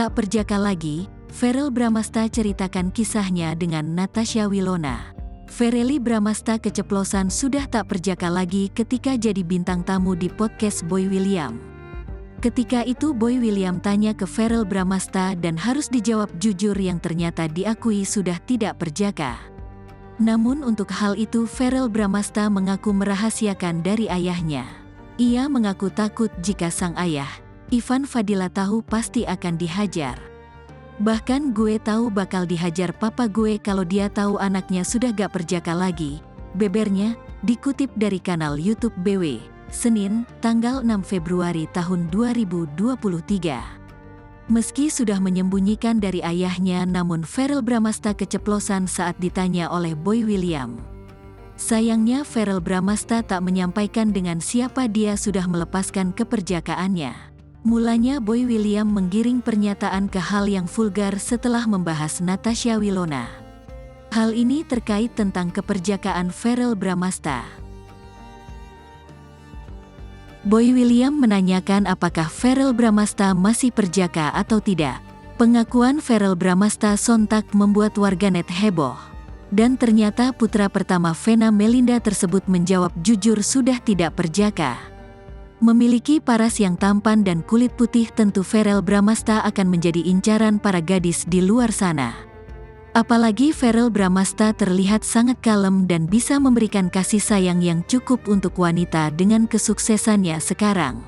Tak perjaka lagi, Verrell Bramasta ceritakan kisahnya dengan Natasha Wilona. Verrell Bramasta keceplosan sudah tak perjaka lagi ketika jadi bintang tamu di podcast Boy William. Ketika itu Boy William tanya ke Verrell Bramasta dan harus dijawab jujur yang ternyata diakui sudah tidak perjaka. Namun untuk hal itu Verrell Bramasta mengaku merahasiakan dari ayahnya. Ia mengaku takut jika sang ayah, Ivan Fadila tahu pasti akan dihajar. Bahkan gue tahu bakal dihajar papa gue kalau dia tahu anaknya sudah gak perjaka lagi, bebernya, dikutip dari kanal YouTube BW, Senin, tanggal 6 Februari tahun 2023. Meski sudah menyembunyikan dari ayahnya namun Verrell Bramasta keceplosan saat ditanya oleh Boy William. Sayangnya Verrell Bramasta tak menyampaikan dengan siapa dia sudah melepaskan keperjakaannya. Mulanya Boy William menggiring pernyataan ke hal yang vulgar setelah membahas Natasha Wilona. Hal ini terkait tentang keperjakaan Verrell Bramasta. Boy William menanyakan apakah Verrell Bramasta masih perjaka atau tidak. Pengakuan Verrell Bramasta sontak membuat warganet heboh. Dan ternyata putra pertama Vena Melinda tersebut menjawab jujur sudah tidak perjaka. Memiliki paras yang tampan dan kulit putih, tentu Verrell Bramasta akan menjadi incaran para gadis di luar sana. Apalagi Verrell Bramasta terlihat sangat kalem dan bisa memberikan kasih sayang yang cukup untuk wanita dengan kesuksesannya sekarang.